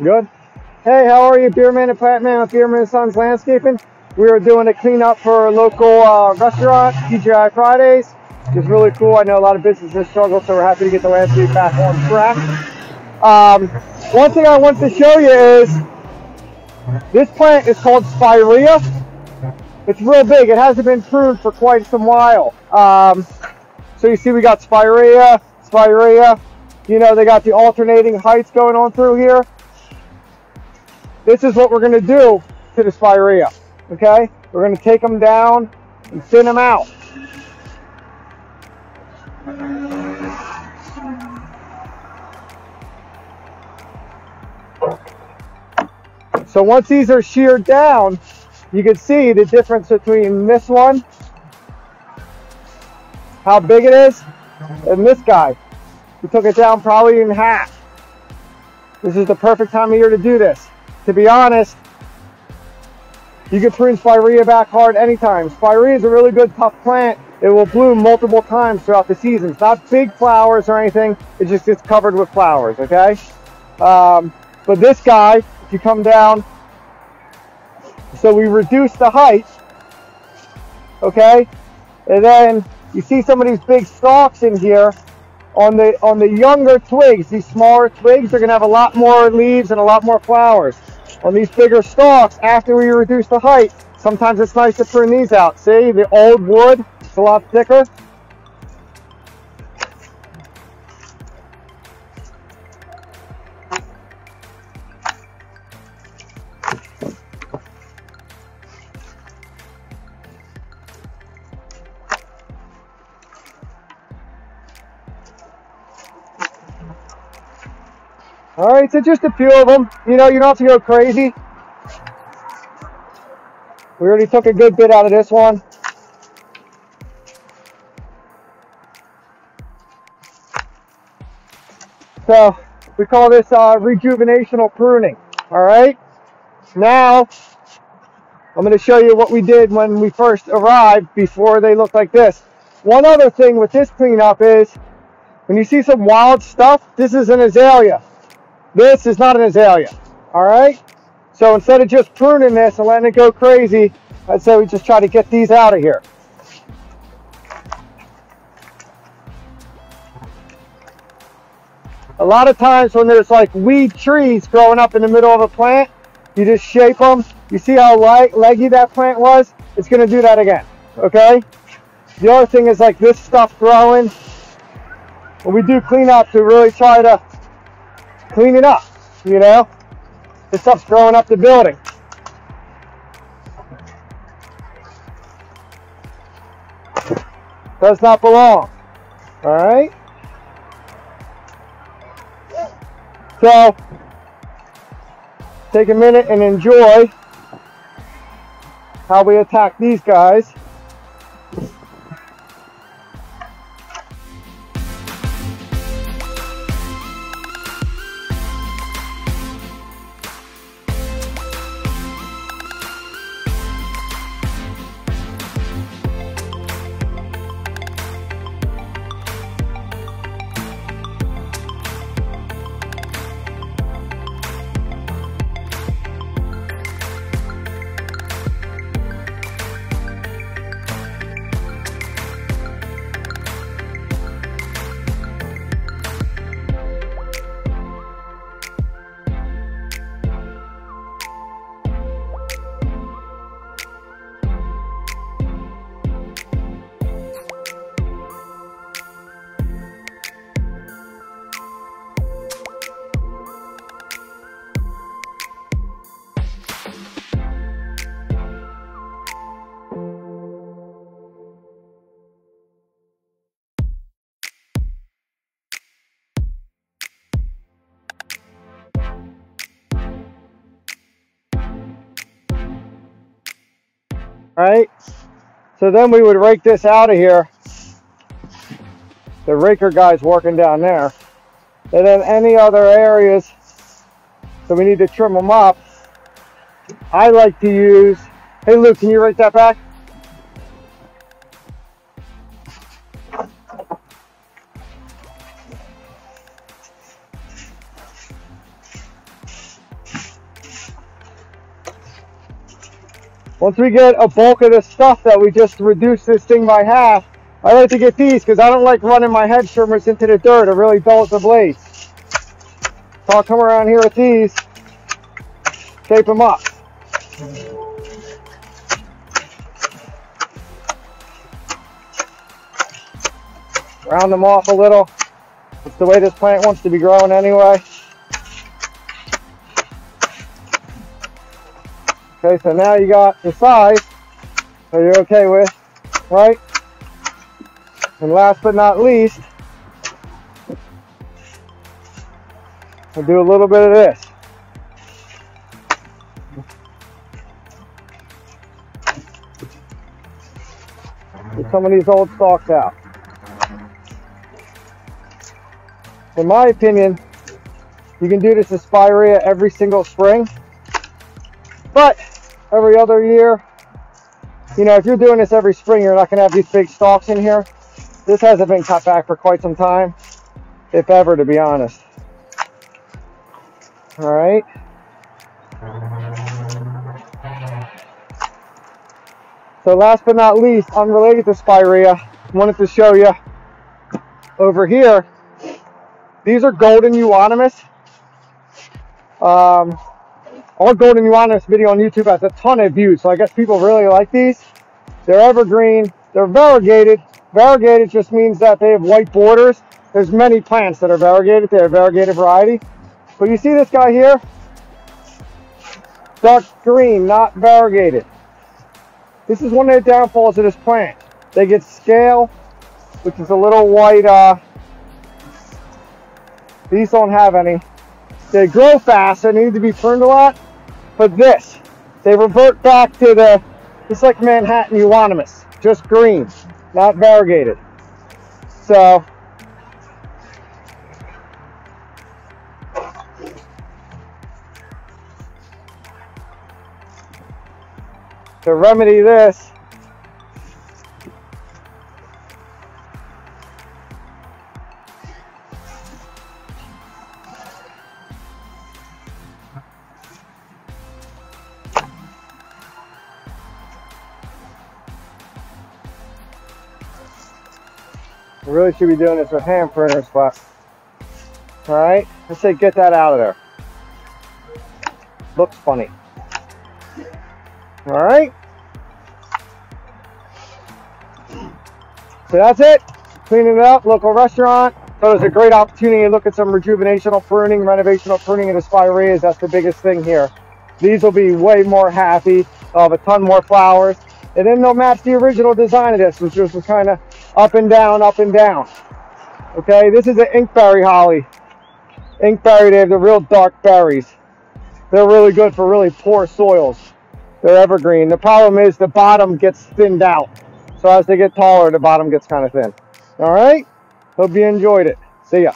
Good. Hey, how are you, Beerman and Plant-Man with Beerman & Sons Landscaping? We are doing a cleanup for a local restaurant, TGI Fridays, which is really cool. I know a lot of businesses struggle, so we're happy to get the landscape back on track. One thing I want to show you is this plant is called Spirea. It's real big. It hasn't been pruned for quite some while. So you see we got Spirea. You know, they got the alternating heights going on through here. This is what we're going to do to the Spirea, okay? We're going to take them down and thin them out. So once these are sheared down, you can see the difference between this one, how big it is, and this guy. We took it down probably in half. This is the perfect time of year to do this. To be honest, you can prune Spirea back hard anytime. Spirea is a really good tough plant. It will bloom multiple times throughout the season. It's not big flowers or anything. It just gets covered with flowers, okay? But this guy, if you come down, so we reduce the height, okay? And then you see some of these big stalks in here. On the younger twigs, these smaller twigs are going to have a lot more leaves and a lot more flowers. On these bigger stalks, after we reduce the height, sometimes it's nice to prune these out. See, the old wood, it's a lot thicker. All right, so just a few of them. You know, you don't have to go crazy. We already took a good bit out of this one. So we call this rejuvenational pruning. All right. Now I'm going to show you what we did when we first arrived before they looked like this. One other thing with this cleanup is when you see some wild stuff, this is an azalea. This is not an azalea, all right? So instead of just pruning this and letting it go crazy, I'd say we just try to get these out of here. A lot of times when there's like weed trees growing up in the middle of a plant, you just shape them. You see how leggy that plant was? It's gonna do that again, okay? The other thing is like this stuff growing. When we do cleanup, to really try to clean it up, you know? This stuff's growing up the building. Does not belong, all right? So, take a minute and enjoy how we attack these guys. Right, so then we would rake this out of here. The raker guy's working down there. And then any other areas that we need to trim them up, I like to use, hey Luke, can you rake that back? Once we get a bulk of the stuff that we just reduced this thing by half, I like to get these because I don't like running my hedge trimmers into the dirt. It really dulls the blades. So I'll come around here with these, shape them up. Round them off a little. It's the way this plant wants to be growing anyway. Okay, so now you got the size that you're okay with, right? And last but not least, I'll do a little bit of this. Get some of these old stalks out. In my opinion, you can do this with Spirea every single spring, but every other year, you know, if you're doing this every spring, you're not going to have these big stalks in here. This hasn't been cut back for quite some time, if ever, to be honest. All right. So last but not least, unrelated to Spirea, I wanted to show you over here. These are golden euonymus. Our golden euonymus video on YouTube has a ton of views, so I guess people really like these. They're evergreen. They're variegated. Variegated just means that they have white borders. There's many plants that are variegated. They're a variegated variety. But you see this guy here? Dark green, not variegated. This is one of the downfalls of this plant. They get scale, which is a little white. These don't have any. They grow fast, they need to be pruned a lot. But this, they revert back to the, just like Manhattan euonymus, just green, not variegated. So, to remedy this, we really should be doing this with hand pruners, but all right, let's say get that out of there. Looks funny. All right. So that's it. Cleaning it up. Local restaurant. So it's a great opportunity to look at some rejuvenational pruning, renovational pruning of the Spireas. That's the biggest thing here. These will be way more happy. They'll have a ton more flowers. And then they'll match the original design of this, which was kind of up and down, up and down. Okay, this is an inkberry holly. Inkberry, they have the real dark berries. They're really good for really poor soils. They're evergreen. The problem is the bottom gets thinned out. So as they get taller, the bottom gets kind of thin. All right, hope you enjoyed it. See ya.